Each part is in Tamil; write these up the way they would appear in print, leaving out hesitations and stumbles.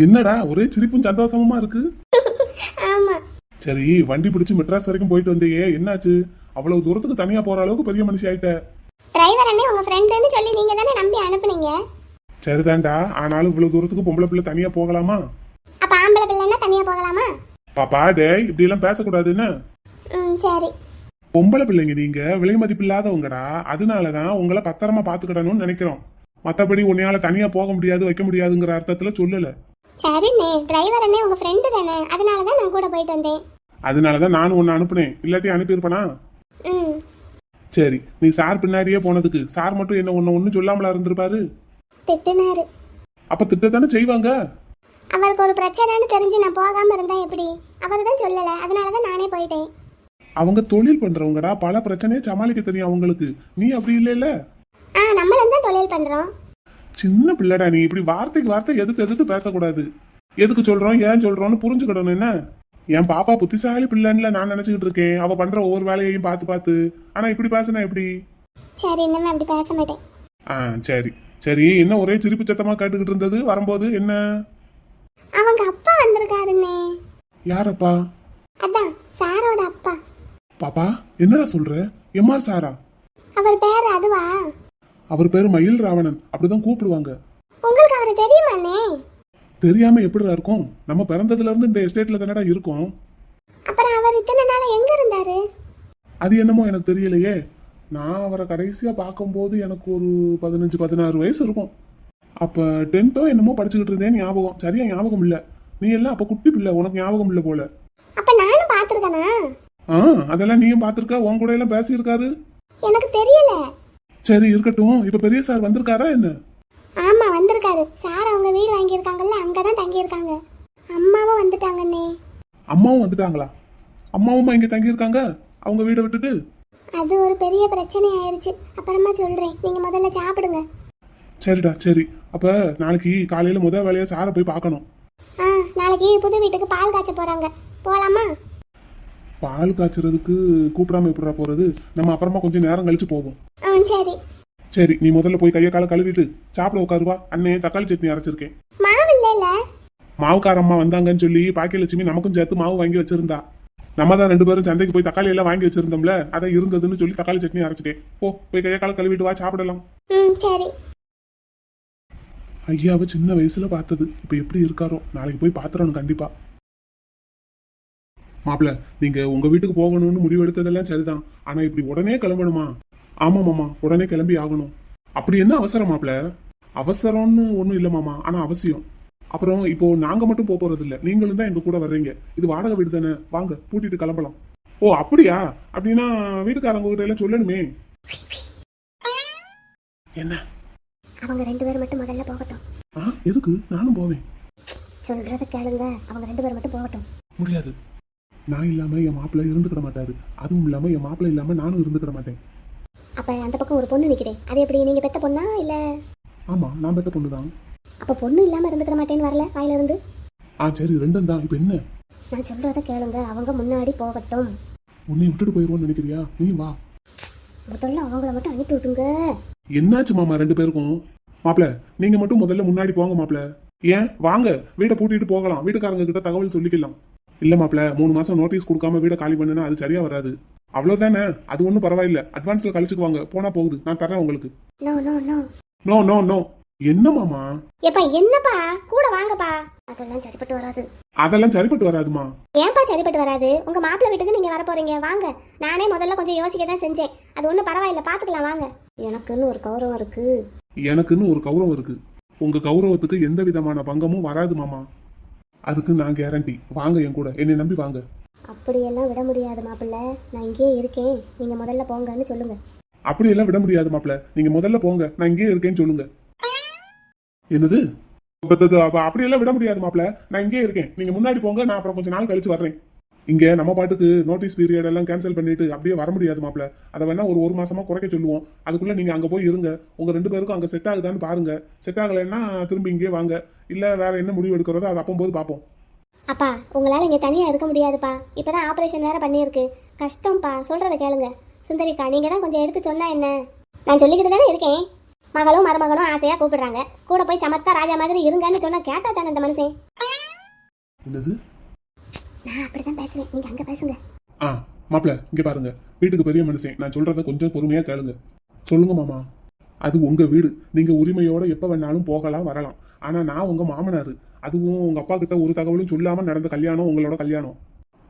என்னடா ஒரே சிரிப்பும் சந்தோஷமா இருக்கு? ஆமா. சரி, வண்டி பிடிச்சு மெட்ராஸ் வரைக்கும் போயிட்டு வந்தியே, என்னாச்சு? அவ்வளவு தூரத்துக்கு தனியா போற அளவுக்கு பெரிய மனுஷி ஆயிட்ட. டிரைவர் அண்ணே உங்க ஃப்ரெண்டுன்னு சொல்லி நீங்க தானே நம்பி அனுப்புனீங்க. சரிதான்டா, ஆனாலும் இவ்வளவு தூரத்துக்கு பொம்பளை பிள்ளை தனியா போகலாமா? அப்ப ஆம்பளை பிள்ளைன்னா தனியா போகலாமா? பாப்பா டேய், இப்படி எல்லாம் பேசக்கூடாதுன்னு. சரி. பொம்பளை பிள்ளைங்க நீங்க விலை மதிப்பு இல்லாதவங்கடா, அதனாலதான் உங்களை பத்திரமா பாத்துக்கிடணும்னு நினைக்கிறோம். மத்தபடி உன்னையால தனியா போக முடியாது வைக்க முடியாதுங்கிற அர்த்தத்துல சொல்லல. சரிண்ணே, டிரைவர் அண்ணே உங்க ஃப்ரெண்டு தானே, அதனாலதான் நான் கூட போயிட்டு வந்தேன். அதனாலதான் நானும் உன்னை அனுப்புனேன், இல்லாட்டி அனுப்பியிருப்பனா? சரி, நீ சார் பின்னாடியே போனதுக்கு சார் மட்டும் என்ன ஒன்னும் சொல்லாமலா இருந்திருப்பாரு? திட்டுனாரு. அப்ப திட்டத்தானே செய்வாங்க. அவருக்கு ஒரு பிரச்சனைன்னு தெரிஞ்சு நான் போகாம இருந்தா எப்படி? அவர் தான் சொல்லல, அதனாலதான் நானே போயிட்டேன். அவங்க தொழில் பண்றவங்கடா, பல பிரச்சனையை சமாளிக்க தெரியும் அவங்களுக்கு. நீ அப்படி இல்லைல்ல. நம்மளும் தான் தொழில் பண்றோம். சின்ன பிள்ளைடா நீ, இப்படி வார்த்தைக்கு வார்த்தை எதுக்கு பேசக்கூடாது. எதுக்கு சொல்றோம் ஏன் சொல்றோம்னு புரிஞ்சுக்கிடணும். என்ன என் பாப்பா புத்திசாலி பிள்ளைன்னு நான் நினைச்சுக்கிட்டு இருக்கேன், அவ பண்ற ஒவ்வொரு வேலையையும் பார்த்து. ஆனா இப்படி பேசினா எப்படி? சரி, இன்னும் அப்படி பேச மாட்டேன். சரி சரி, என்ன ஒரே சிரிப்பு சத்தமா கேட்டுக்கிட்டு இருந்தது வரும்போது? என்ன? அவங்க அப்பா வந்திருக்காருன்னே. யாரப்பா? அதான் சாரோட அப்பா. பாப்பா என்னடா சொல்ற? எம்ஆர் சாரா? அவர் பேரு அதுவா? அவர் பேரு மயில் ராவணன், அப்படிதான் கூப்பிடுவாங்க. உங்களுக்கு அவரை தெரியுமாண்ணே? தெரியாம எப்படிடா இருக்கும்? நம்ம பிறந்ததுல இருந்து இந்த எஸ்டேட்ல தானடா இருக்கோம். அப்புறம் அவர் இத்தனை நாளா எங்க இருந்தாரு? அது என்னமோ எனக்கு தெரியலையே. நான் அவரை கடைசியா பார்க்கும்போது எனக்கு ஒரு 15-16 வயசு இருக்கும். அப்ப 10th என்னமோ படிச்சுக்கிட்டு இருந்தேன், ஞாபகம் சரியா ஞாபகம் இல்ல. நீ எல்லாம் அப்ப குட்டி பிள்ளை, உனக்கு ஞாபகம் இல்ல போல. அப்ப நானும் பாத்துருக்கேனா? அதெல்லாம் நீயும் பாத்துருக்க, உன் கூட எல்லாம் பேசி இருக்காரு. எனக்கு தெரியல. சரி இருக்கட்டும், இப்ப பெரிய சார் வந்திருக்காரா என்ன? ஆமா வந்திருக்காரு. சார் அவங்க வீடு வாங்கி இருக்காங்கல்ல, அங்கதான் தங்கி இருக்காங்க. அம்மாவும் வந்துட்டாங்கண்ணே. அம்மாவும் வந்துட்டாங்களா? அம்மாவும் இங்க தங்கி இருக்காங்க அவங்க வீடை விட்டுட்டு? அது ஒரு பெரிய பிரச்சனை ஆயிருச்சு, அப்புறமா சொல்றேன், நீங்க முதல்ல சாப்பிடுங்க. சரிடா சரி. அப்ப நாளைக்கு காலையில முதல் வேலையா சாரை போய் பார்க்கணும். நாளைக்கு புது வீட்டுக்கு பால் காய்ச்ச போறாங்க, போலாமா? பால் காய்ச்சறதுக்கு கூப்பிடாம எப்படிடா போறது? நம்ம அப்புறமா கொஞ்சம் நேரம் கழிச்சு போவோம். சரி சரி, நீ முதல்ல போய் கையை காலை கழுவிட்டு சாப்பிட உட்காருவா. அண்ணே தக்காளி சட்னி அரைச்சிருக்கேன். மாவு இல்ல? மாவுக்காரம்மா வந்தாங்கன்னு சொல்லி பாக்கியலட்சுமி நமக்கும் சேர்த்து மாவு வாங்கி வச்சிருந்தா. நம்ம தான் 2 பேரும் சந்தைக்கு போய் தக்காளி எல்லாம் வாங்கி வச்சிருந்தோம்ல, அதை இருந்ததுன்னு சொல்லி தக்காளி சட்னி அரைச்சிட்டேன். போய் கையை காலை கழுவிட்டு வா, சாப்பிடலாம். சரி. ஐயாவை சின்ன வயசுல பார்த்தது, இப்ப எப்படி இருக்காரோ? நாளைக்கு போய் பாத்துறோம் கண்டிப்பா. மாப்பிள்ள, நீங்க உங்க வீட்டுக்கு போகணும்னு முடிவெடுத்ததெல்லாம் சரிதான், ஆனா இப்படி உடனே கிளம்பணுமா? ஆமா மாமா, உடனே கிளம்பி ஆகணும். அப்படி என்ன அவசரம் மாப்பிள்ள? அவசரம்னு ஒண்ணும் இல்ல மாமா, ஆனா அவசியம். அப்புறம் இப்போ நாங்க மட்டும் போறது இல்ல, நீங்களும் தான் எங்க கூட வர்றீங்க. இது வாடகை வீடு தானே, வாங்க பூட்டிட்டு கிளம்பலாம். ஓ அப்படியா? அப்படின்னா வீட்டுக்காரங்க கிட்ட எல்லாம் சொல்லணுமே. என்ன? அவங்க 2 பேரும் மட்டும் முதல்ல போகட்டும். எதுக்கு? நானும் போவேன். சொல்றத கேளுங்க, அவங்க 2 பேரும் மட்டும் போகட்டும். முடியாது, நான் இல்லாம என் மாப்பிள்ள இருந்துக்கிட மாட்டாரு. அதுவும் இல்லாம என் மாப்பிள்ள இல்லாம நானும் இருந்துக்கிட மாட்டேன். அப்ப அந்த பக்கம் ஒரு பொண்ணு நிக்கிறேன், அது எப்படி? நீங்க பெத்த பொண்ணா இல்ல? ஆமா, நான் பெத்த பொண்ணுதான். அப்ப பொண்ணு இல்லாம இருந்துக்கிட மாட்டேன்னு வரல வாயில இருந்து? சரி, 2 தான். இப்ப என்ன? நான் சொல்றத கேளுங்க, அவங்க முன்னாடி போகட்டும். உன்னை விட்டுட்டு போயிருவோன்னு நினைக்கிறியா? நீ வா. முதல்ல அவங்கள மட்டும் அனுப்பி விட்டுங்க. என்னாச்சு மாமா 2 பேருக்கும்? மாப்பிள்ள, நீங்க மட்டும் முதல்ல முன்னாடி போங்க மாப்பிள்ள. ஏன்? வாங்க வீட்டை பூட்டிட்டு போகலாம், வீட்டுக்காரங்க கிட்ட தகவல் சொல்லிக்கலாம். இல்ல மாப்பிள்ள, 3 மாசம் நோட்டீஸ் கொடுக்காம வீடை காலி பண்ணுனா அது சரியா வராது. அவ்வளவுதானே, அது ஒண்ணும் பரவாயில்ல. அட்வான்ஸ்ல கழிச்சுக்குவாங்க, போனா போகுது, நான் தரேன் உங்களுக்கு. No no no no no no. என்ன மாமா? ஏப்பா என்னப்பா, கூட வாங்கப்பா. அதெல்லாம் சரிப்பட்டு வராது. அதெல்லாம் சரிப்பட்டு வராதுமா. ஏன்பா சரிப்பட்டு வராது? உங்க மாப்பிள்ளை வீட்டுக்கு நீங்க வர போறீங்க, வாங்க. நானே முதல்ல கொஞ்சம் யோசிக்க தான் செஞ்சேன், அது ஒண்ணும் பரவாயில்ல, பாத்துக்கலாம் வாங்க. எனக்குன்னு ஒரு கௌரவம் இருக்கு. எனக்குன்னு ஒரு கௌரவம் இருக்கு. உங்க கௌரவத்துக்கு எந்த விதமான பங்கமும் வராது மாமா, அதுக்கு நான் கேரண்டி. வாங்க என் கூட, என்னை நம்பி வாங்க. அப்படியெல்லாம் விட முடியாது மாப்பிள்ளை, நான் இங்கேயே இருக்கேன், நீங்க முதல்ல போங்கன்னு சொல்லுங்க. அப்படியெல்லாம் விட முடியாது மாப்பிள்ள, நீங்க முதல்ல போங்க, நான் இங்கேயே இருக்கேன்னு சொல்லுங்க. என்னது? அப்படியெல்லாம் விட முடியாது மாப்பிள்ள, நான் இங்கே இருக்கேன், நீங்க முன்னாடி போங்க, நான் அப்புறம் கொஞ்சம் நாள் கழிச்சு வர்றேன். இங்க நம்ம பாட்டுக்கு நோட்டீஸ் பீரியட் எல்லாம் கேன்சல் பண்ணிட்டு அப்படியே வர முடியாது மாப்பிள்ள. அதை வேணா ஒரு மாசமா குறைக்க சொல்லுவோம். அதுக்குள்ள நீங்க அங்க போய் இருங்க, உங்க 2 பேருக்கும் அங்க செட் ஆகுதான்னு பாருங்க. செட் ஆகலைன்னா திரும்பி இங்கே வாங்க, இல்ல வேற என்ன முடிவு எடுக்கிறதோ அது அப்போது பார்ப்போம். அப்பா, உங்களால இங்க தனியா இருக்க முடியாதுப்பா, இப்பதான் ஆபரேஷன் வேற பண்ணியிருக்கு, கஷ்டம்ப்பா. சொல்றத கேளுங்க. சுந்தரிக்கா, நீங்க தான் கொஞ்சம் எடுத்து சொன்னா என்ன? நான் சொல்லிக்கிட்டு தானே இருக்கேன். மகளும் மருமகனும் ஆசையா கூப்பிடுறாங்க. கூட போய் சமத்தா ராஜா மாதிரி இருங்கன்னு சொன்னா கேட்டா தானே இந்த மனுஷன். என்னது? நான் அப்படிதான் பேசுவேன், நீங்க அங்க பேசுங்க. மாப்பிள்ள இங்க பாருங்க, வீட்டுக்கு பெரிய மனுஷன், நான் சொல்றத கொஞ்சம் பொறுமையா கேளுங்க. சொல்லுங்க மாமா. அது உங்க வீடு, நீங்க உரிமையோட எப்ப வேணாலும் போகலாம் வரலாம். ஆனா நான் உங்க மாமனாரு, அதுவும் உங்க அப்பா கிட்ட ஒரு தகவலும் சொல்லாம நடந்த கல்யாணம் உங்களோட கல்யாணம்.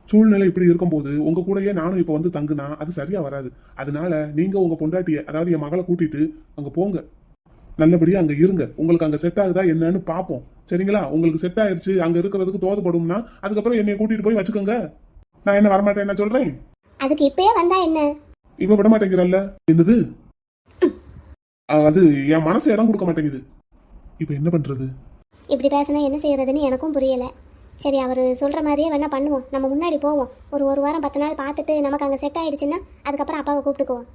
சூழ்நிலை இப்படி இருக்கும்போது உங்க கூடயே நானும் இப்ப வந்து தங்குனா அது சரியா வராது. அதனால நீங்க உங்க பொண்டாட்டிய, அதாவது என் மகளை கூட்டிட்டு அங்க போங்க. நல்லபடியா அங்க இருங்க. உங்களுக்கு அங்க செட் ஆகுதா என்னன்னு பாப்போம். சரிங்களா? உங்களுக்கு செட் ஆயிருச்சு, அங்க இருக்கிறதுக்கு தோதுப்படும்னா அதுக்கப்புறம் என்னைய கூட்டிட்டு போய் வச்சுக்கோங்க. நான் என்ன வரமாட்டேன் என்ன சொல்றேன்? அதுக்கு இப்பயே வந்தா என்ன? இவ விட மாட்டேங்கிறல்ல. என்னது? அது என் மனசு இடம் கொடுக்க மாட்டேங்குது. இப்ப என்ன பண்றது? இப்படி பேசினா என்ன செய்யறதுன்னு எனக்கும் புரியல. சரி, அவர் சொல்ற மாதிரியே வேணா பண்ணுவோம். நம்ம முன்னாடி போவோம். ஒரு வாரம் 10 நாள் பார்த்துட்டு நமக்கு அங்கே செட் ஆயிடுச்சுன்னா அதுக்கப்புறம் அப்பாவை கூப்பிட்டுக்குவோம்.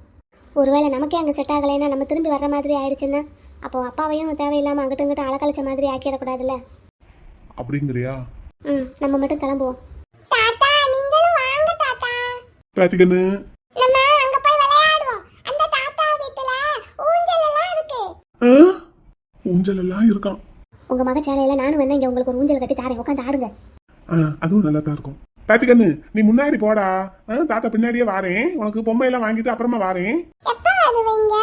ஒருவேளை நமக்கே அங்கே செட் ஆகலைன்னா, நம்ம திரும்பி வர்ற மாதிரி ஆயிடுச்சுன்னா அப்போ அப்பாவையும் தேவையில்லாமல் அங்கிட்டும் இங்கிட்டும் அலக்கழிச்ச மாதிரி ஆக்கிடக்கூடாதுல்ல. அப்படிங்கிறியா? நம்ம மட்டும் கிளம்புவோம். தாத்தா, நீங்களும் வாங்க தாத்தா. பாத்திக்கன்னு நம்ம அங்க போய் விளையாடுவோம். அந்த தாத்தா வீட்ல ஊஞ்சல் எல்லாம் இருக்கு. ஊஞ்சல் எல்லாம் இருக்கான். உங்க மக சேலையில நானும் வேணா இங்க உங்களுக்கு ஒரு ஊஞ்சல் கட்டி தாரேன், உட்காந்து ஆடுங்க. அதுவும் நல்லா தான் இருக்கும். பாத்திக்கன்னு நீ முன்னாடி போடா, தாத்தா பின்னாடியே வாரேன். உனக்கு பொம்மை எல்லாம் வாங்கிட்டு அப்புறமா வாரேன். எப்ப வருவீங்க?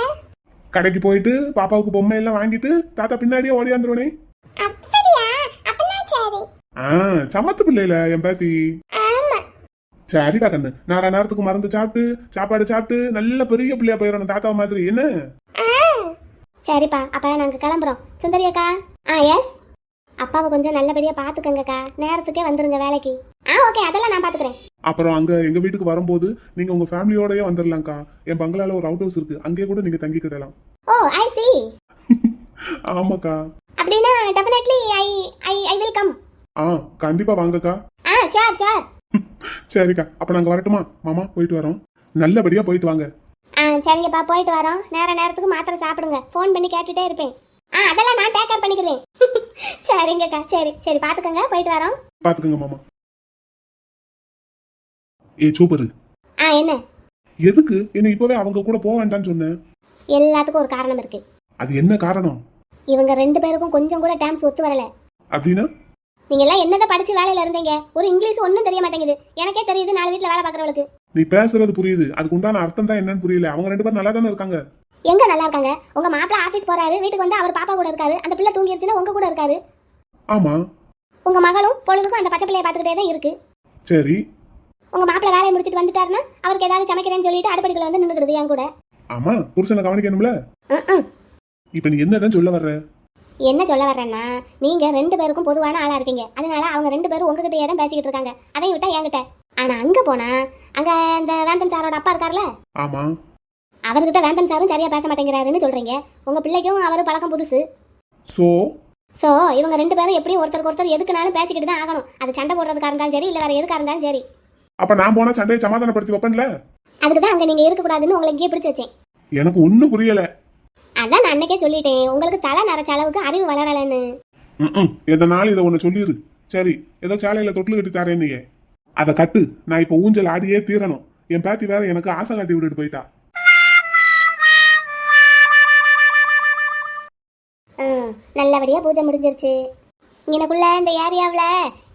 கடைக்கு போயிட்டு பாப்பாவுக்கு பொம்மை எல்லாம் வாங்கிட்டு தாத்தா பின்னாடியே ஓடியாந்துருவனே. அப்படியா? அப்பனா சரி. சமத்து பிள்ளைல என் பாத்தி. ஆமா. சரிடா கண்ணு, நேரத்துக்கு மருந்து சாப்பிட்டு சாப்பாடு சாப்பிட்டு நல்ல பெரிய பிள்ளையா போயிடணும் தாத்தா மாதிரி. என்ன? சரிப்பா, அப்ப நாங்க கிளம்புறோம். சுந்தரி அக்கா. எஸ். அப்பாவை கொஞ்சம் நல்லபடியா பாத்துக்கங்கக்கா, நேரத்துக்கே வந்துருங்க வேலைக்கு. ஓகே, அதெல்லாம் நான் பாத்துக்கிறேன். அப்புறம் அங்க எங்க வீட்டுக்கு வரும்போது நீங்க உங்க ஃபேமிலியோடய வந்துடலாம்க்கா. என் பங்களால ஒரு அவுட் ஹவுஸ் இருக்கு, அங்கே கூட நீங்க தங்கிக்கிடலாம். ஓ, ஐ சி. ஆமாக்கா. அப்படினா டெஃபினெட்லி ஐ வில் கம். கண்டிப்பா வாங்கக்கா. Sure sure. சரிக்கா, அப்ப நாங்க வரட்டுமா? மாமா போயிட்டு வரோம். நல்லபடியா போயிட்டு வாங்க. சரிங்கப்பா, போயிட்டு வரோம். நேரத்துக்கு மாத்திரை சாப்பிடுங்க. ஃபோன் பண்ணி கேட்டுட்டே இருப்பேன். அதெல்லாம் நான் டேக் கேர் பண்ணிக்கிறேன். சரிங்கக்கா, சரி சரி, பாத்துக்கங்க, போயிட்டு வரோம். பாத்துக்கங்க மாமா. சூப்பர். என்ன? எதுக்கு என்ன இப்பவே அவங்க கூட போக வேண்டாம்னு சொன்னேன்? எல்லாத்துக்கும் ஒரு காரணம் இருக்கு. அது என்ன காரணம்? இவங்க 2 பேருக்கும் கொஞ்சம் கூட டைம்ஸ் ஒத்து வரல. அப்படின்னா? நீங்க எல்லாம் என்னத படிச்சு வேலையில இருந்தீங்க? ஒரு இங்கிலீஷ் ஒண்ணும் தெரிய மாட்டேங்குது. எனக்கே தெரியுது 4 வீட்ல வேலை பாக்குறவளுக்கு. நீ பேசுறது புரியுது, அதுக்கு உண்டான அர்த்தம் தான் என்னன்னு புரியல. அவங்க 2 பேரும் நல்லா தானே இருக்காங்க. எங்க நல்லா இருக்காங்க? உங்க மாப்பிள்ள ஆபீஸ் போறாரு, வீட்டுக்கு வந்து அவர் பாப்பா கூட இருக்காரு. அந்த பிள்ளை தூங்கிருச்சுன்னா உங்க கூட இருக்காரு. ஆமா. உங்க மகளும் பொழுதுக்கும் அந்த பச்சை பிள்ளைய பாத்துக்கிட்டே தான் இருக்கு. சரி. உங்க மாப்பிள்ள வேலையை முடிச்சிட்டு வந்துட்டாருன்னா அவருக்கு ஏதாவது சமைக்கிறேன்னு சொல்லிட்டு அடுப்படிக்குள்ள வந்து நின்னுக்கிடுது என் கூட. ஆமா, புருஷனை கவனிக்கணும்ல. இப்ப நீ என்னதான் சொல்ல வர்ற? என்ன சொல்ல வர்றேன்னா, நீங்க 2 பேருக்கும் பொதுவான ஆளா இருக்கீங்க. அதனால அவங்க 2 பேரும் உங்ககிட்டயே தான் பேசிக்கிட்டு இருக்காங்க. அதையும் விட்டா என்கிட்ட. ஆனா அங்க போனா அங்க அந்த வேந்தன் சாரோட அப்பா இருக்கார்ல, ஆமா, அவர்கிட்ட வேந்தன் சாரும் சரியா பேச மாட்டேங்கிறாருன்னு சொல்றீங்க. உங்க பிள்ளைக்கும் அவரு பழக்கம் புதுசு. சோ இவங்க 2 பேரும் எப்படியும் ஒருத்தருக்கு ஒருத்தர் எதுக்குனாலும் பேசிக்கிட்டு தான் ஆகணும். அது சண்டை போடுறதுக்கா இருந்தாலும் சரி, இல்ல வேற எதுக்கா இருந்தாலும் சரி. அப்ப நான் போனா சண்டையை சமாதானப்படுத்தி வைப்பேன்ல. அதுக்குதான் அங்க நீங்க இருக்க கூடாதுன்னு உங்களை இங்கே பிடிச்சு வச்சேன். எனக்கு ஒண்ணும் புரியல. அதான் நான் அன்னைக்கே சொல்லிட்டேன், உங்களுக்கு தலை நரைச்ச அளவுக்கு அறிவு வளரலன்னு. எதனால இதை ஒண்ணு சொல்லிரு. சரி, ஏதோ சாலையில தொட்டில் கட்டி தரேன்னு அதை கட்டு. நான் இப்ப ஊஞ்சல் ஆடியே தீரணும். என் பேத்தி வேற எனக்கு ஆசை காட்டி விட்டுட்டு போயிட்டா. நல்லபடியா பூஜை முடிஞ்சிருச்சு. எனக்குள்ள இந்த ஏரியாவுல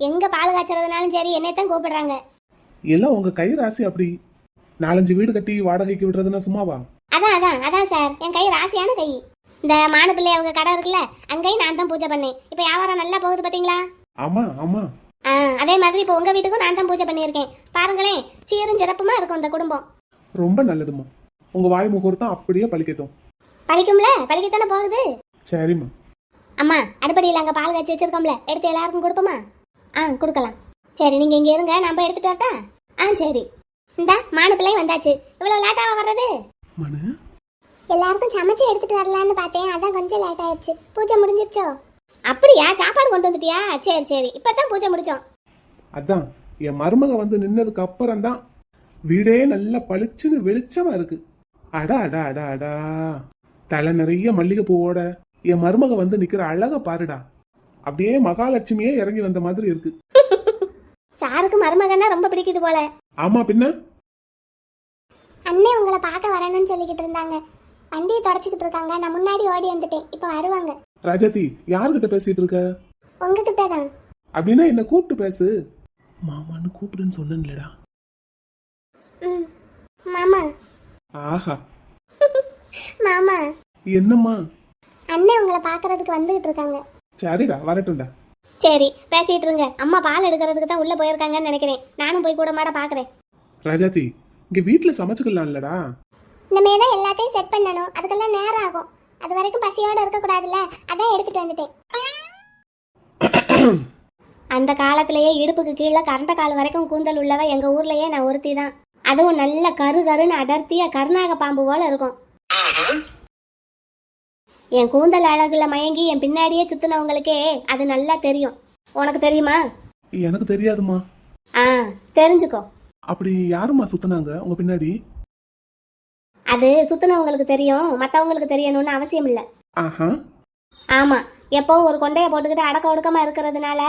எங்க பால் காய்ச்சறதுனாலும் சரி என்னைத்தான் கூப்பிடுறாங்க. எல்லாம் உங்க கை ராசி. அப்படி 4-5 வீடு கட்டி வாடகைக்கு விடுறதுன்னா சும்மாவா? அதான் சார், என் கை ராசியான கை. இந்த மானு பிள்ளை அவங்க கடை இருக்குல்ல, அங்கேயும் நான் தான் பூஜை பண்ணேன். இப்ப வியாபாரம் நல்லா போகுது பாத்தீங்களா? ஆமா ஆமா. அதே மாதிரி இப்ப உங்க வீட்டுக்கும் நான் தான் பூஜை பண்ணியிருக்கேன். பாருங்களேன், சீரும் சிறப்புமா இருக்கும் இந்த குடும்பம். ரொம்ப நல்லதுமா. உங்க வாய் முகூர்த்தம் அப்படியே பழிக்கட்டும். பழிக்கும்ல, பழிக்கத்தானே போகுது. சரிம்மா. அம்மா, அடுப்படியில் அங்க பால் காய்ச்சி வச்சிருக்கோம்ல, எடுத்து எல்லாருக்கும் கொடுப்போமா? கொடுக்கலாம். சரி, நீங்க இங்க இருங்க, நான் போய் எடுத்துட்டு வரட்டா? சரி. இந்த மானு பிள்ளையும் வந்தாச்சு. இவ்வளவு லேட்டாவா வர்றது? எல்லாருக்கும் சமைச்சு எடுத்துட்டு வரலான்னு பார்த்தேன், அதான் கொஞ்சம் லேட் ஆயிடுச்சு. பூஜை முடிஞ்சிருச்சோ? அப்படியா? சாப்பாடு கொண்டு வந்துட்டியா? சரி சரி, இப்பதான் பூஜை முடிச்சோம். அதான் என் மருமக வந்து நின்னதுக்கு அப்புறம் தான் வீடே நல்லா பளிச்சுன்னு வெளிச்சமா இருக்கு. அடா அடா அடா அடா, தலை நிறைய மல்லிகை பூவோட என் மருமக வந்து நிக்கிற அழக பாருடா. அப்படியே மகாலட்சுமியே இறங்கி வந்த மாதிரி இருக்கு. சாருக்கு மருமகன்னா ரொம்ப பிடிக்குது போல. ஆமா, பின்ன அண்ணே உங்களை பார்க்க வரணும்னு சொல்லிக்கிட்டு இருந்தாங்க. வண்டியை தொடச்சிக்கிட்டு இருக்காங்க. நான் முன்னாடி ஓடி வந்துட்டேன். இப்போ வருவாங்க. ராஜாத்தி, யாருகிட்ட பேசிட்டு இருக்க? உங்ககிட்ட தான். அப்படின்னா என்ன கூப்பிட்டு பேசு. மாமான்னு கூப்பிடுன்னு சொன்னேன்லடா. ம். மாமா. ஆஹா. மாமா. என்னம்மா? அண்ணன் உங்களை பார்க்கறதுக்கு வந்துகிட்டு இருக்காங்க. சரிடா, வரட்டும்டா. சரி, பேசிட்டு இருங்க. அம்மா பால் எடுக்கிறதுக்கு தான் உள்ள போயிருக்காங்கன்னு நினைக்கிறேன். நானும் போய் கூட மாட பாக்குறேன். ராஜாத்தி, இங்க வீட்டுல சமைச்சுக்கலாம்லடா. இனிமே தான் எல்லாத்தையும் செட் பண்ணணும். அதுக்கெல்லாம் நேரம் ஆகும். அது வரைக்கும் பசியோட இருக்க கூடாதுல்ல, அதான் எடுத்துட்டு வந்துட்டேன். அந்த காலத்திலேயே இடுப்புக்கு கீழே கரண்ட கால் வரைக்கும் கூந்தல் உள்ளவ எங்க ஊர்லயே நான் ஒருத்தி தான். அதுவும் நல்ல கரு கருன்னு அடர்த்தியா கருநாக பாம்பு போல இருக்கும். என் கூந்தல் அழகுல மயங்கி என் பின்னாடியே சுத்தினவங்களுக்கே அது நல்லா தெரியும். உனக்கு தெரியுமா? எனக்கு தெரியாதுமா. ஆ, தெரிஞ்சுக்கோ. அப்படி யாருமா சுத்தினாங்க உங்க பின்னாடி? அது சுத்தினவங்களுக்கு தெரியும், மற்றவங்களுக்கு தெரியணும்னு அவசியம் இல்லை. ஆஹா. ஆமா, எப்பவும் ஒரு கொண்டையை போட்டுக்கிட்டு அடக்க ஒடுக்கமா இருக்கிறதுனால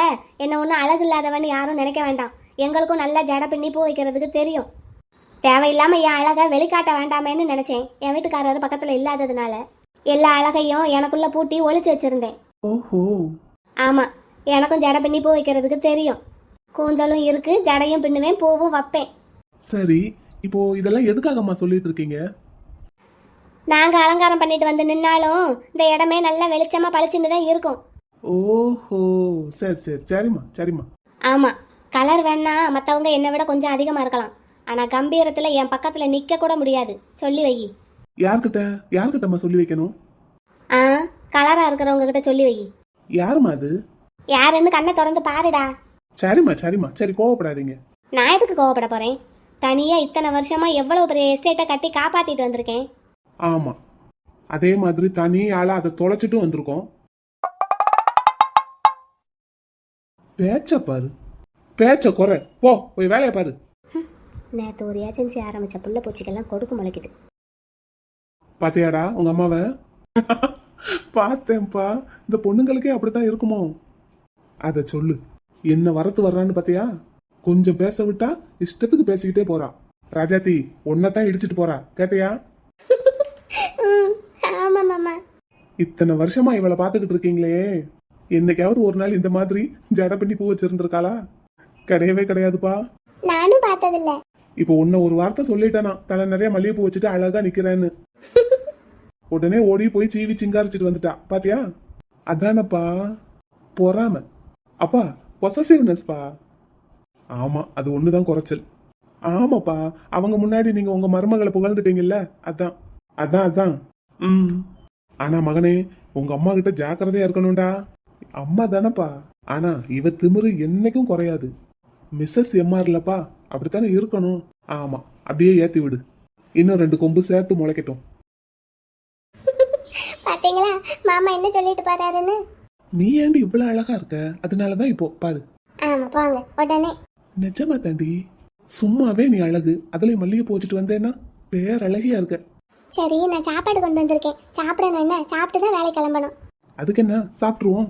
என்ன ஒன்றும் அழகு இல்லாதவன்னு யாரும் நினைக்க வேண்டாம். எங்களுக்கும் நல்ல ஜட பின்னி பூ வைக்கிறதுக்கு தெரியும். தேவையில்லாம என் அழகை வெளிக்காட்ட வேண்டாமேன்னு நினைச்சேன். என் வீட்டுக்காரர் பக்கத்துல இல்லாததுனால எல்லா அழகையும் எனக்குள்ள பூட்டி ஒளிச்சு வச்சிருந்தேன். ஓஹோ. ஆமா, எனக்கும் ஜட பின்னி பூ வைக்கிறதுக்கு தெரியும். கூந்தலும் இருக்கு, ஜடையும் பின்னுவேன், பூவும் வைப்பேன். சரி, இப்போ இதெல்லாம் எதுக்காகம்மா சொல்லிட்டு இருக்கீங்க? நாங்க அலங்காரம் பண்ணிட்டு வந்து நின்னாலும் இந்த இடமே நல்லா வெளிச்சமா பளிச்சுன்னு தான் இருக்கும். ஓஹோ, சரி சரி, சரிம்மா சரிம்மா. ஆமா, கலர் வேணா மற்றவங்க என்னை விட கொஞ்சம் அதிகமாக இருக்கலாம். ஆனால் கம்பீரத்தில் என் பக்கத்தில் நிற்க கூட முடியாது. சொல்லி வை. யார்கிட்டம்மா சொல்லி வைக்கணும்? ஆ, கலராக இருக்கிறவங்க கிட்ட சொல்லி வை. யாருமா அது? யாருன்னு கண்ணை திறந்து பாருடா. சரிம்மா சரிம்மா, சரி கோவப்படாதீங்க. நான் எதுக்கு கோவப்பட போகிறேன்? தனியாக இத்தனை வருஷமாக எவ்வளோ பெரிய எஸ்டேட்டை கட்டி காப்பாற்றிட்டு வந்திருக்கேன். ஆமா, அதே மாதிரி தனி ஆளா அதை தொலைச்சிட்டும் வந்திருக்கோம். பேச்ச பாரு, பேச்ச குறை. போய் வேலையை பாரு. நேற்று ஒரு ஏஜென்சி ஆரம்பிச்ச புள்ள பூச்சிக்கெல்லாம் கொடுக்கு முளைக்குது. பாத்தியாடா உங்க அம்மாவை? பார்த்தேன்ப்பா. இந்த பொண்ணுங்களுக்கே அப்படித்தான் இருக்குமோ? அத சொல்லு. என்ன வரத்து வர்றான்னு பாத்தியா? கொஞ்சம் பேச விட்டா இஷ்டத்துக்கு பேசிக்கிட்டே போறா. ராஜாத்தி, ஒன்னதான் இடிச்சிட்டு போறா, கேட்டியா? ஆமா மாமா. இத்தனை வருஷமா இவளை பாத்துக்கிட்டு இருக்கீங்களே, என்னைக்காவது ஒரு நாள் இந்த மாதிரி ஜட பண்ணி பூ வச்சிருந்திருக்காளா? கிடையவே கிடையாதுப்பா. நானும் பார்த்ததில்ல. இப்போ உன்ன ஒரு வார்த்தை சொல்லிட்டேனா, தலை நிறைய மல்லிகை பூ வச்சுட்டு அழகா நிக்கிறேன்னு. உடனே ஓடி போய் சீவி சிங்காரிச்சிட்டு வந்துட்டா, பாத்தியா? அதானப்பா பொறாம. அப்பா, பொசசிவ்னஸ்பா. ஆமா, அது ஒண்ணுதான் குறைச்சல். ஆமாப்பா, அவங்க முன்னாடி நீங்க உங்க மருமகளை புகழ்ந்துட்டீங்கல்ல, அதான் அதான் அதான். ஆனா மகனே, உங்க அம்மா கிட்ட ஜாக்கிரதையா இருக்கணும்டா. அம்மா தானப்பா. ஆனா இவ திமிரு என்னைக்கும் குறையாது. மிஸ்ஸஸ் எம்ஆர்லப்பா, அப்படித்தானே இருக்கணும். ஆமா, அப்படியே ஏத்தி விடு. இன்னும் 2 கொம்பு சேர்த்து முளைக்கட்டும். பாத்தீங்களா மாமா என்ன சொல்லிட்டு பாருன்னு? நீ ஏண்டி இவ்வளவு அழகா இருக்க? அதனாலதான் இப்போ பாரு. ஆமா, போங்க உடனே. நிஜமா தாண்டி, சும்மாவே நீ அழகு. அதுலயும் மல்லிகை பூ வச்சுட்டு வந்தேன்னா பேரழகியா இருக்க. சரி, நான் சாப்பாடு கொண்டு வந்திருக்கேன். சாப்பிடணும். என்ன சாப்பிட்டு தான் வேலை கிளம்பணும். அதுக்கு என்ன, சாப்பிட்டுருவோம்.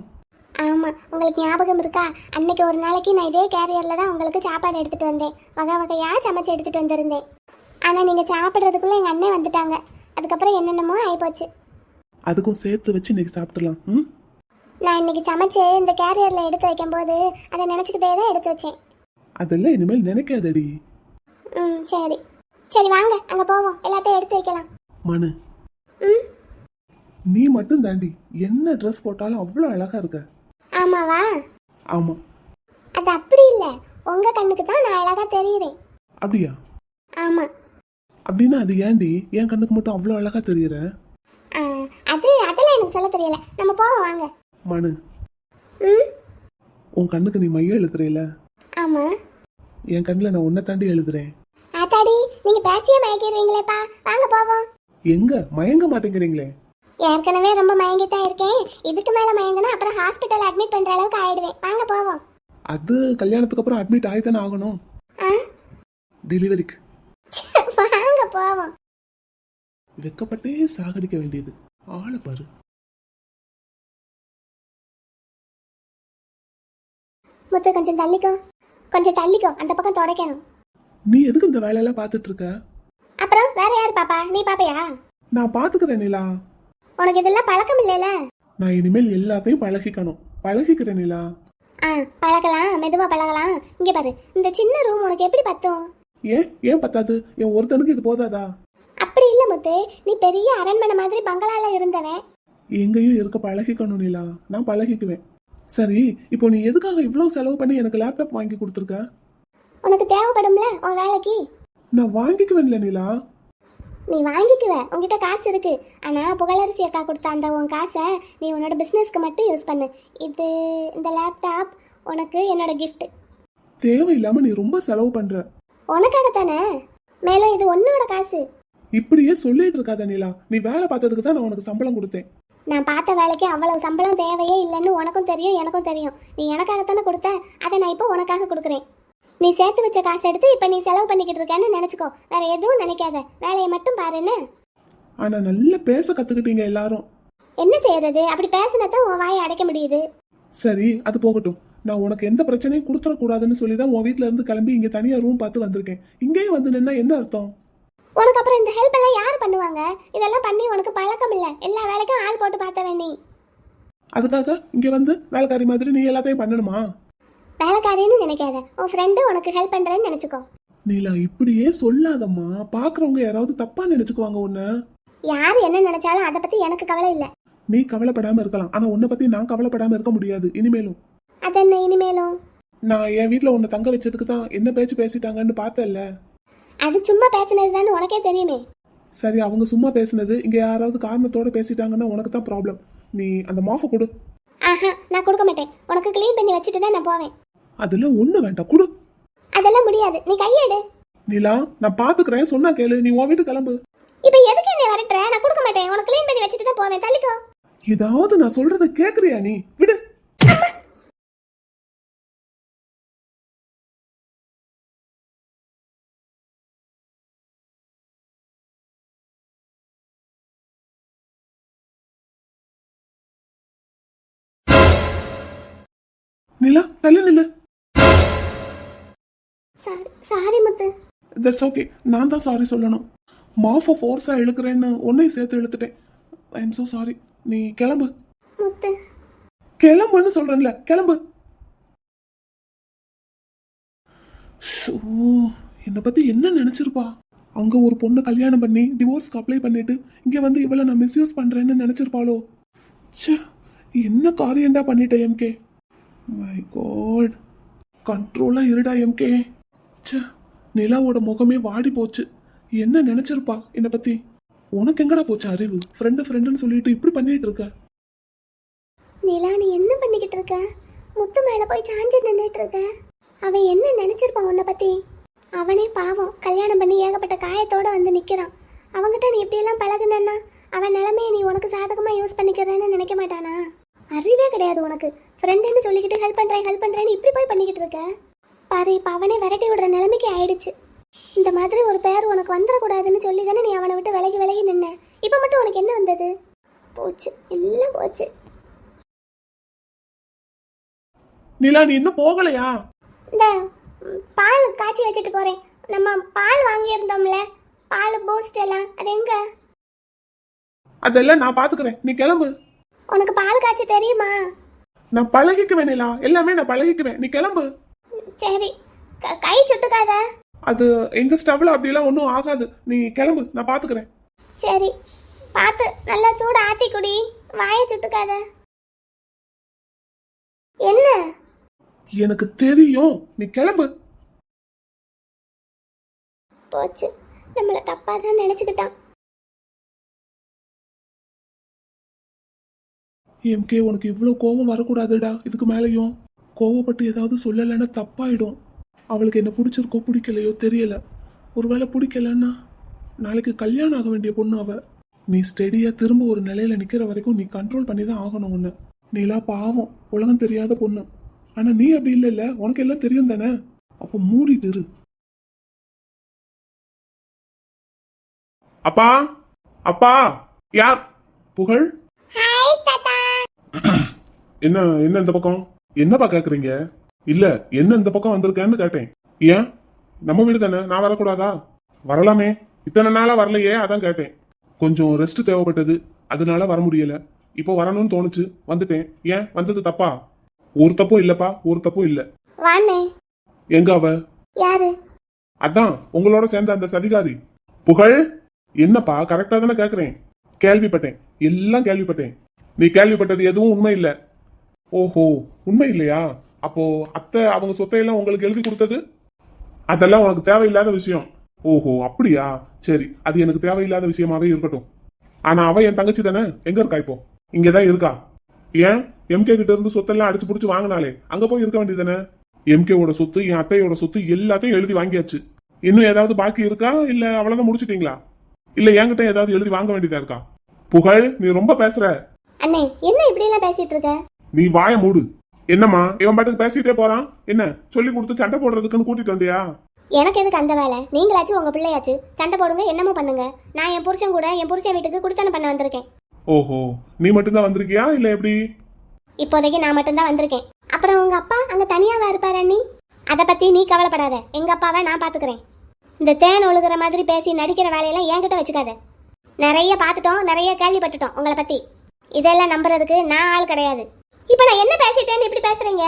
ஆமா, உங்களுக்கு ஞாபகம் இருக்கா? அன்னைக்கு ஒரு நாளைக்கு நான் இதே கேரியர்ல தான் உங்களுக்கு சாப்பாடு எடுத்துட்டு வந்தேன். வகை வகையா சமைச்சு எடுத்துட்டு வந்திருந்தேன். ஆனா நீங்க சாப்பிட்றதுக்குள்ள எங்க அண்ணன் வந்துட்டாங்க. அதுக்கப்புறம் என்னென்னமோ ஆயிப்போச்சு. அதுக்கும் சேர்த்து வச்சு இன்னைக்கு சாப்பிட்டுலாம். நான் இன்னைக்கு சமைச்சு இந்த கேரியர்ல எடுத்து வைக்கும் போது அதை நினைச்சுக்கிட்டே தான் எடுத்து வச்சேன். அதெல்லாம் இனிமேல் நினைக்காதடி. சரி சரி, வாங்க அங்க போவோம். எல்லாத்தையும் எடுத்து வைக்கலாம். மனு, நீ மட்டும் தாண்டி என்ன ட்ரெஸ் போட்டாலும் அவ்வளவு அழகா இருக்க. ஆமாவா? ஆமா. அது அப்படி இல்ல, உங்க கண்ணுக்கு தான் நான் அழகா தெரியுறேன். அப்படியா? ஆமா. அப்படின்னா அது ஏண்டி என் கண்ணுக்கு மட்டும் அவ்வளவு அழகா தெரியுற? அதெல்லாம் எனக்கு சொல்ல தெரியல. நம்ம போவோம், வாங்க. மனு, உன் கண்ணுக்கு நீ மைய எழுதுறேல? ஆமா. என் கண்ணுல நான் உன்னை தாண்டி எழுதுறேன். ஆத்தாடி, நீங்க பேசியே மயக்கிடுவீங்களேப்பா. வாங்க போவோம். எங்க மயங்க மாட்டேங்கிறீங்களே? ஏற்கனவே ரொம்ப மயங்கித்தான் இருக்கேன். இதுக்கு மேல மயங்கினா அப்புறம் ஹாஸ்பிட்டல் அட்மிட் பண்ற அளவுக்கு ஆயிடுவேன். வாங்க போவோம். அது கல்யாணத்துக்கு அப்புறம் அட்மிட் ஆயிதானே ஆகணும். டெலிவரிக்கு. வாங்க போவோம். வெக்கப்பட்டே சாகடிக்க வேண்டியது. ஆளை பாரு. முத்து, கொஞ்சம் தள்ளிக்கோ, கொஞ்சம் தள்ளிக்கோ. அந்த பக்கம் துடைக்கணும். நீ எதுக்கு இந்த வேலையெல்லாம் பார்த்துட்டு இருக்க? அப்புறம் வேற யார் பாப்பா? நீ பாப்பையா? நான் பாத்துக்கிறேன் நிலா. உனக்கு இதெல்லாம் பழக்கம் இல்லைல? நான் இனிமேல் எல்லாத்தையும் பழகிக்கணும். பழகிக்கிறேன் நிலா. பழகலாம், மெதுவா பழகலாம். இங்க பாரு, இந்த சின்ன ரூம் உனக்கு எப்படி பத்தும்? ஏன் பத்தாது? என் ஒருத்தனுக்கு இது போதாதா? அப்படி இல்ல முத்து, நீ பெரிய அரண்மனை மாதிரி பங்களால இருந்தவன். எங்கேயும் இருக்க பழகிக்கணும் நிலா. நான் பழகிக்குவேன். சரி, இப்போ நீ எதுக்காக இவ்வளவு செலவு பண்ணி எனக்கு லேப்டாப் வாங்கி கொடுத்துருக்க? உனக்கு தேவைப்படும்ல உன் வேலைக்கு. நான் வாங்கிக்குவேன்ல நிலா. நீ வாங்கிக்குவ, உன்கிட்ட காசு இருக்கு. ஆனா புகழரசி அக்கா கொடுத்த அந்த உன் காசை நீ உன்னோட பிசினஸ்க்கு மட்டும் யூஸ் பண்ணு. இந்த லேப்டாப் உனக்கு என்னோட gift. தேவையில்லாம நீ ரொம்ப செலவு பண்ற. உனக்காகத்தானே. மேலும் இது உன்னோட காசு. இப்படியே சொல்லிட்டு இருக்காத நிலா. நீ வேலை பார்த்ததுக்கு தான் நான் உனக்கு சம்பளம் கொடுத்தேன். நான் பார்த்த வேலைக்கு அவ்வளவு சம்பளம் தேவையே இல்லைன்னு உனக்கும் தெரியும், எனக்கும் தெரியும். நீ எனக்காகத்தானே கொடுத்த, அதை நான் இப்போ உனக்காக கொடுக்குறேன். நீ சேர்த்து வச்ச காசு எடுத்து இப்போ நீ செலவு பண்ணிக்கிட்டு இருக்கேன்னு நினச்சிக்கோ. வேற எதுவும் நினைக்காத, வேலையை மட்டும் பாருன்னு. ஆனா நல்லா பேச கத்துக்கிட்டீங்க எல்லாரும். என்ன செய்யறது? அப்படி பேசினதான் உன் வாயை அடைக்க முடியுது. சரி, அது போகட்டும். நான் உனக்கு எந்த பிரச்சனையும் கொடுத்துடக்கூடாதுன்னு சொல்லி தான் உன் வீட்டுல இருந்து கிளம்பி இங்க தனியா ரூம் பார்த்து வந்திருக்கேன். இங்கேயும் வந்து நின்னா என்ன அர்த்தம்? உனக்கு அப்புறம் இந்த ஹெல்ப் எல்லாம் யார் பண்ணுவாங்க? இதெல்லாம் பண்ணி உனக்கு பழக்கம் இல்லை. எல்லா வேலைக்கும் ஆள் போட்டு பார்த்தவன் நீ. அதுக்காக இங்க வந்து வேலைக்காரி மாதிரி நீ எல்லாத்தையும் பண்ணணுமா? வேலைக்காரின்னு நினைக்காத, உன் ஃப்ரெண்டு உனக்கு ஹெல்ப் பண்றேன்னு நினைச்சுக்கோ. நீலா, இப்படியே சொல்லாதம்மா. பாக்குறவங்க யாராவது தப்பா நினைச்சுக்குவாங்க உன்ன. யார் என்ன நினைச்சாலும் அதை பத்தி எனக்கு கவலை இல்லை. நீ கவலைப்படாம இருக்கலாம், ஆனா உன்னை பத்தி நான் கவலைப்படாம இருக்க முடியாது இனிமேலும். அதென்ன இனிமேலும்? நான் என் வீட்டுல உன்னை தங்க வச்சதுக்கு தான் என்ன பேச்சு பேசிட்டாங்கன்னு பார்த்தல. அது சும்மா பேசினதுதான்னு உனக்கே தெரியுமே. சரி, அவங்க சும்மா பேசினது இங்க யாராவது காரணத்தோட பேசிட்டாங்கன்னா உனக்கு தான் ப்ராப்ளம். நீ அந்த மாஃபை கொடு. ஆஹா, நான் கொடுக்க மாட்டேன். உனக்கு க்ளீன் பண்ணி வச்சுட்டு தான் நான் போவேன். அதுல ஒண்ணு வேண்டாம், கொடு. அதெல்லாம் முடியாது, நீ கையெடு. நீலா, நான் பாத்துக்கிறேன், சொன்னா கேளு. நீ உன் வீட்டு கிளம்பு. இப்போ எதுக்கு என்னை வரட்டுற? நான் கொடுக்க மாட்டேன். உனக்கு க்ளீன் பண்ணி வச்சுட்டு தான் போவேன். தள்ளிக்கோ. ஏதாவது நான் சொல்றத கேக்குறியா? நீ விடு. நிலா, தள்ளி நில்லு. சாரி முத்து. That's okay. நான் தான் சாரி சொல்லணும். மாஃபை ஃபோர்ஸா இழுக்கிறேன்னு உன்னையும் சேர்த்து இழுத்துட்டேன். I am so sorry. நீ கிளம்பு. முத்து, கிளம்புன்னு சொல்றேன்ல, கிளம்பு. ஷோ, என்னை பத்தி என்ன நினைச்சிருப்பா? அங்க ஒரு பொண்ணு கல்யாணம் பண்ணி டிவோர்ஸ்க்கு அப்ளை பண்ணிட்டு இங்க வந்து இவளை நான் மிஸ்யூஸ் பண்றேன்னு நினைச்சிருப்பாளோ? ச்சே, என்ன காரியண்டா பண்ணிட்டேன் எம்கே. மை காட், கண்ட்ரோலா இருடா எம்கே. ச்சே, நிலாவோட முகமே வாடி போச்சு. என்ன நினைச்சிருப்பா என்னை பத்தி? உனக்கு எங்கடா போச்சு அறிவு? ஃப்ரெண்டுன்னு சொல்லிட்டு இப்படி பண்ணிட்டு இருக்க. நிலா, நீ என்ன பண்ணிக்கிட்டு இருக்க? முத்து மேல போய் சாஞ்சு நின்றுட்டு இருக்க. அவன் என்ன நினைச்சிருப்பான் உன்னை பத்தி? அவனே பாவம், கல்யாணம் பண்ணி ஏகப்பட்ட காயத்தோட வந்து நிக்கிறான். அவங்கிட்ட நீ இப்படியெல்லாம் பழகுனா அவன் நிலைமையை நீ உனக்கு சாதகமா யூஸ் பண்ணிக்கிறேன்னு நினைக்க மாட்டானா? அறிவே கிடையாது உனக்கு. ஃப்ரெண்டுன்னு சொல்லிக்கிட்டு ஹெல்ப் பண்றேன்னு இப்படி போய் பண்ணிக்கிட்டு இருக்க. பாரு, இப்போ அவனே விரட்டி விடுற நிலைமைக்கு ஆயிடுச்சு. இந்த மாதிரி ஒரு பேர் உனக்கு வந்துடக்கூடாதுன்னு சொல்லி தானே நீ அவனை விட்டு விலகி நின்ன. இப்போ மட்டும் உனக்கு என்ன வந்தது? போச்சு, எல்லாம் போச்சு. நிலா, நீ இன்னும் போகலையா? இந்த பால் காய்ச்சி வச்சுட்டு போறேன். நம்ம பால் வாங்கியிருந்தோம்ல, பால் பூஸ்ட் எல்லாம், அது எங்க? அதெல்லாம் நான் பாத்துக்கிறேன், நீ கிளம்பு. உனக்கு பால் காய்ச்சி தெரியுமா? நான் பழகிக்குவேன் நிலா, எல்லாமே நான் பழகிக்குவேன். நீ கிளம்பு. சரி, கை சுட்டுக்காத. அது எங்க ஸ்டவ்ல அப்படிலாம் ஒன்றும் ஆகாது. நீ கிளம்பு, நான் பாத்துக்கிறேன். சரி, பார்த்து நல்லா சூடு ஆத்தி குடி, வாயை சுட்டுக்காத. என்ன? எனக்கு தெரியும், நீ கிளம்பு. போச்சு, நம்மளை தப்பா தான் நினைச்சுக்கிட்டான். எம்கே, உனக்கு இவ்வளவு கோபம் வரக்கூடாதுடா. இதுக்கு மேலேயும் கோவப்பட்டு ஏதாவது சொல்லலைன்னா தப்பாயிடும். அவளுக்கு என்ன பிடிச்சிருக்கோ பிடிக்கலையோ தெரியல. ஒருவேளை பிடிக்கலன்னா நாளைக்கு கல்யாணம் ஆக வேண்டிய பொண்ணு அவ. நீ ஸ்டெடியா திரும்ப ஒரு நிலையில நிக்கிற வரைக்கும் நீ கண்ட்ரோல் பண்ணி தான் ஆகணும். ஒண்ணு, நீலா பாவம், உலகம் தெரியாத பொண்ணு. ஆனா நீ அப்படி இல்லைல்ல, உனக்கு எல்லாம் தெரியும் தானே. அப்ப மூடிட்டு இரு. அப்பா, அப்பா. யார்? புகழ். என்ன என்ன இந்த பக்கம்? என்னப்பா கேக்குறீங்க? இல்ல, என்ன இந்த பக்கம் வந்திருக்கேன்னு கேட்டேன். ஏன்? நம்ம வீடு தானே, நான் வரக்கூடாதா? வரலாமே. இத்தனை நாளா வரலையே, அதான் கேட்டேன். கொஞ்சம் ரெஸ்ட் தேவைப்பட்டது, அதனால வர முடியல. இப்போ வரணும்னு தோணுச்சு, வந்துட்டேன். ஏன் வந்தது தப்பா? ஒரு தப்பும் இல்லப்பா, ஒரு தப்பும் இல்ல. வாண்ணே. எங்க அவ? யாரு? அதான் உங்களோட சேர்ந்த அந்த சதிகாரி. புகழ், என்னப்பா கரெக்டா தானே கேக்குறேன்? கேள்விப்பட்டேன், எல்லாம் கேள்விப்பட்டேன். நீ கேள்விப்பட்டது எதுவும் உண்மை இல்ல. ஓஹோ, உண்மை இல்லையா? அப்போ அத்தை அவங்க சொத்தையெல்லாம் உங்களுக்கு எழுதி கொடுத்தது அதெல்லாம் உனக்கு தேவையில்லாத விஷயம். ஓஹோ அப்படியா? சரி, அது எனக்கு தேவையில்லாத விஷயமாவே இருக்கட்டும். ஆனா அவ என் தங்கச்சி தானே. எங்க இருக்கா இப்போ? இங்கதான் இருக்கா. ஏன் எம்கே கிட்ட இருந்து சொத்தெல்லாம் அடிச்சு புடிச்சு வாங்கினாலே அங்க போய் இருக்க வேண்டியதானே? எம்கேவோட சொத்து, என் அத்தையோட சொத்து எல்லாத்தையும் எழுதி வாங்கியாச்சு. இன்னும் ஏதாவது பாக்கி இருக்கா, இல்ல அவ்வளவுதான் முடிச்சிட்டீங்களா? இல்ல என்கிட்ட ஏதாவது எழுதி வாங்க வேண்டியதா இருக்கா? புகழ், நீ ரொம்ப பேசுற. அண்ணே, என்ன இப்படி எல்லாம் பேசிட்டு இருக்க? நீ வாய மூடு. என்னம்மா இவன் பாட்டுக்கு பேசிட்டே போறான்? என்ன சொல்லி கொடுத்து சண்டை போடுறதுக்குன்னு கூட்டிட்டு வந்தியா? எனக்கு எதுக்கு அந்த வேலை? நீங்களாச்சும் உங்க பிள்ளையாச்சு சண்டை போடுங்க, என்னமோ பண்ணுங்க. நான் என் புருஷன் கூட என் புருஷன் வீட்டுக்கு குடித்தனம் பண்ண வந்திருக்கேன். ஓஹோ, நீ மட்டும்தான் வந்திருக்கியா இல்ல எப்படி? இப்போதைக்கு நான் மட்டும்தான் வந்திருக்கேன். அப்புறம் உங்க அப்பா அங்க தனியாவா இருப்பாரு அண்ணி? அதை பத்தி நீ கவலைப்படாத, எங்க அப்பாவை நான் பாத்துக்கிறேன். இந்த தேன் ஒழுகுற மாதிரி பேசி நடிக்கிற வேலையெல்லாம் என்கிட்ட வச்சுக்காத. நிறைய பார்த்துட்டோம், நிறைய கேள்விப்பட்டுட்டோம் உங்களை பத்தி. இதெல்லாம் நம்புறதுக்கு நான் ஆள் கிடையாது. இப்ப நான் என்ன பேசிட்டேன்னு இப்படி பேசுறீங்க?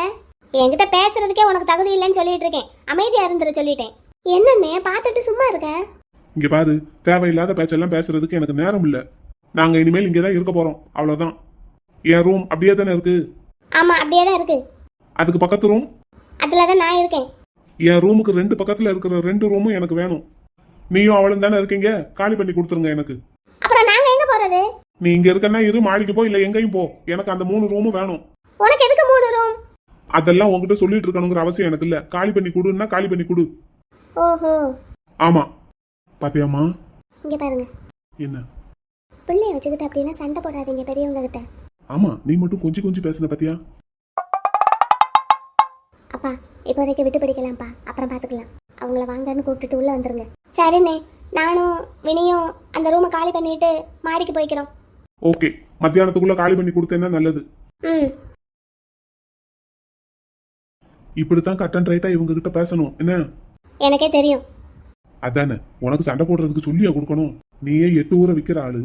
என்கிட்ட பேசுறதுக்கே உனக்கு தகுதி இல்லைன்னு சொல்லிட்டு இருக்கேன். அமைதியா இருந்துரு சொல்லிட்டேன். என்னன்னே பார்த்துட்டு சும்மா இருக்க? இங்க பாரு, தேவையில்லாத பேச்செல்லாம் பேசுறதுக்கு எனக்கு நேரம் இல்ல. நாங்க இனிமேல் இங்கதான் இருக்க போறோம், அவ்வளவுதான். என் ரூம் அப்படியே தானே இருக்கு? ஆமா, அப்படியே தான் இருக்கு. அதுக்கு பக்கத்து ரூம்? அதுலதான் நான் இருக்கேன். என் ரூமுக்கு ரெண்டு பக்கத்துல இருக்கிற ரெண்டு ரூமும் எனக்கு வேணும். நீயும் அவளும் தானே இருக்கீங்க, காலி பண்ணி கொடுத்துருங்க எனக்கு. அப்புறம் நாங்க எங்க போறது? நீ இங்க இருக்கன்னா இரு, மாடிக்கு போ, இல்ல எங்கேயும் போ. எனக்கு அந்த 3 ரூமும் வேணும். உனக்கு எதுக்கு 3 ரூம்? அதெல்லாம் உங்ககிட்ட சொல்லிட்டு இருக்கணுங்கிற அவசியம் எனக்கு இல்ல. காலி பண்ணி கொடுன்னா காலி பண்ணி கொடு. ஓஹோ, ஆமா. பாத்தியாமா? இங்க பாருங்க. என்ன? பிள்ளைய வச்சுக்கிட்டு அப்படிலாம் சண்டை போடாதீங்க பெரியவங்க கிட்ட. ஆமா, நீ மட்டும் கொஞ்சம் கொஞ்சம் பேசுன பாத்தியா? அப்பா, இப்போதைக்கு விட்டு பிடிக்கலாம்ப்பா, அப்புறம் பாத்துக்கலாம். அவங்கள வாங்கன்னு கூப்பிட்டுட்டு உள்ள வந்துருங்க. சரிண்ணே, நானும் வினியும் அந்த ரூமை காலி பண்ணிட்டு மாடிக்கு போய்க்கிறோம். ஓகே, மத்தியானத்துக்குள்ள காலி பண்ணி கொடுத்தேன்னா நல்லது. ம். இப்படித்தான் கட் அண்ட் ரைட்டா இவங்க கிட்ட பேசணும் என்ன? எனக்கே தெரியும். அதானே, உனக்கு சண்டை போடுறதுக்கு சொல்லியா கொடுக்கணும்? நீயே 8 ஊரை விக்கிற ஆளு.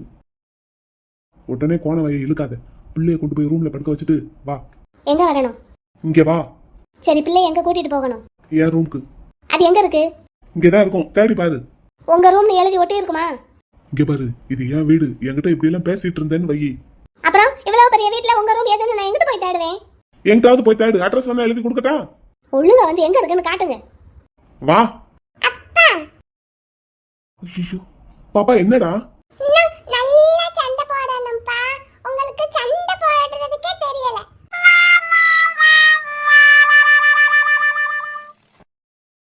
உடனே கோண வய இழுக்காத. பிள்ளைய கொண்டு போய் ரூம்ல படுக்க வச்சுட்டு வா. எங்க வரணும்? இங்க வா. சரி, பிள்ளைய எங்க கூட்டிட்டு போகணும்? என் ரூமுக்கு. அது எங்க இருக்கு? இங்கதான் இருக்கும், தேடி பாரு. உங்க ரூம்னு எழுதி ஒட்டி இருக்குமா? இங்க பாரு, இது என் வீடு. என்கிட்ட இப்படி எல்லாம் பேசிட்டு இருந்தேன்னு வை. அப்புறம் இவ்வளவு பெரிய வீட்ல உங்க ரூம் எதுன்னு நான் எங்கிட்டு போய் தேடுவேன்? எங்கிட்டாவது போய் தேடு. அட்ரஸ் வேணா எழுதி கொடுக்கட்டா? ஒழுங்கா வந்து எங்க இருக்குன்னு காட்டுங்க. வா. அப்பா, ஐயோ, பாப்பா என்னடா?